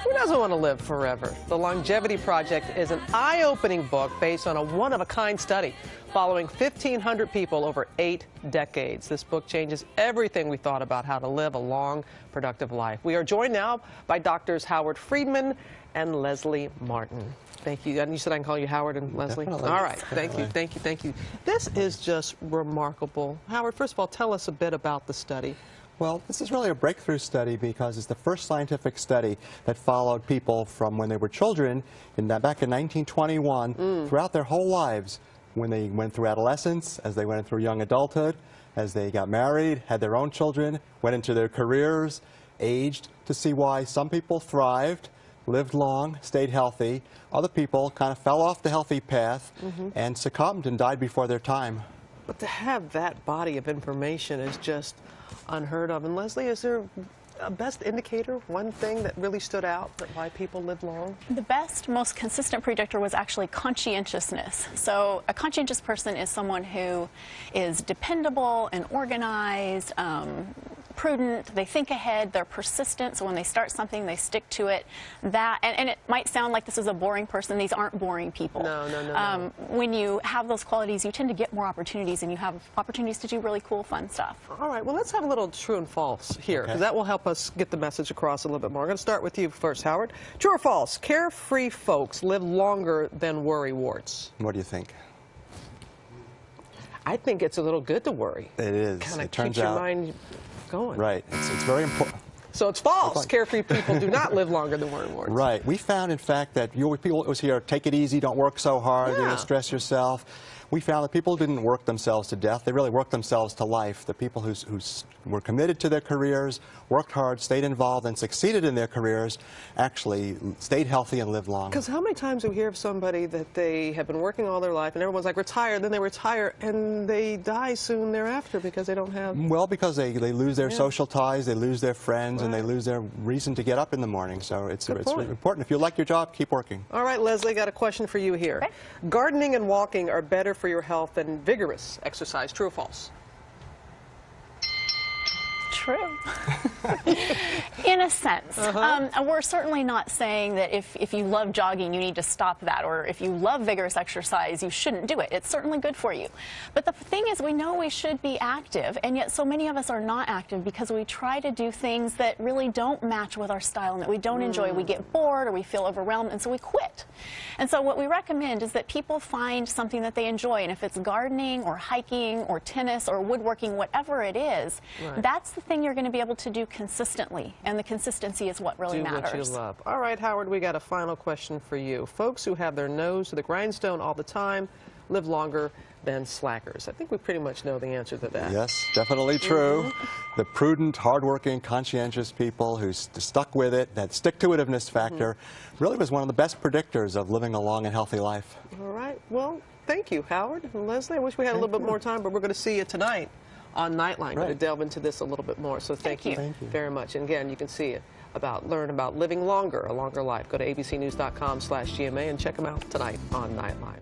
Who doesn't want to live forever? The Longevity Project is an eye-opening book based on a one-of-a-kind study following 1,500 people over 8 decades. This book changes everything we thought about how to live a long, productive life. We are joined now by Doctors Howard Friedman and Leslie Martin. Thank you. And you said I can call you Howard and Leslie? Definitely. All right. Thank you. Thank you. Thank you. This is just remarkable. Howard, first of all, tell us a bit about the study. Well, this is really a breakthrough study because it's the first scientific study that followed people from when they were children back in 1921 throughout their whole lives, when they went through adolescence, as they went through young adulthood, as they got married, had their own children, went into their careers, aged, to see why some people thrived, lived long, stayed healthy. Other people kind of fell off the healthy path and succumbed and died before their time. But to have that body of information is just unheard of. And Leslie, is there a best indicator, one thing that really stood out, that why people live long? The best, most consistent predictor was actually conscientiousness. So a conscientious person is someone who is dependable and organized, prudent, they think ahead, they're persistent, so when they start something, they stick to it. And it might sound like this is a boring person. These aren't boring people. No. When you have those qualities, you tend to get more opportunities, and you have opportunities to do really cool, fun stuff. All right, well, let's have a little true and false here, because that will help us get the message across a little bit more. I'm going to start with you first, Howard. True or false, carefree folks live longer than worrywarts? What do you think? I think it's a little good to worry. It is. Kind of It turns keeps your out, mind going. right. It's very important. So it's false. Carefree people do not live longer than worrywarts. Right. We found, in fact, that people always hear, take it easy, don't work so hard, you don't stress yourself. We found that people didn't work themselves to death. They really worked themselves to life. The people who were committed to their careers, worked hard, stayed involved, and succeeded in their careers actually stayed healthy and lived long. Because how many times do we hear of somebody that they have been working all their life and everyone's like, retire, then they retire and they die soon thereafter because they don't have... Well, because they lose their social ties, they lose their friends, and they lose their reason to get up in the morning. So it's really important. If you like your job, keep working. All right, Leslie, got a question for you here. Okay. Gardening and walking are better for your health than vigorous exercise. True or false? True. In a sense. We're certainly not saying that if you love jogging, you need to stop that, or if you love vigorous exercise, you shouldn't do it. It's certainly good for you. But the thing is, we know we should be active, and yet so many of us are not active because we try to do things that really don't match with our style and that we don't enjoy. We get bored or we feel overwhelmed, and so we quit. And so what we recommend is that people find something that they enjoy, and if it's gardening or hiking or tennis or woodworking, whatever it is, that's the thing you're going to be able to do consistently, and the consistency is what really matters. Do what you love. All right, Howard, we got a final question for you. Folks who have their nose to the grindstone all the time live longer than slackers. I think we pretty much know the answer to that. Yes, definitely true. The prudent, hardworking, conscientious people who stuck with it, that stick-to-itiveness factor, really was one of the best predictors of living a long and healthy life. All right, well, thank you, Howard and Leslie. I wish we had a little bit more time, but we're going to see you tonight on Nightline to delve into this a little bit more. So thank you very much. And again, you can see it learn about living longer, a longer life. Go to abcnews.com/GMA and check them out tonight on Nightline.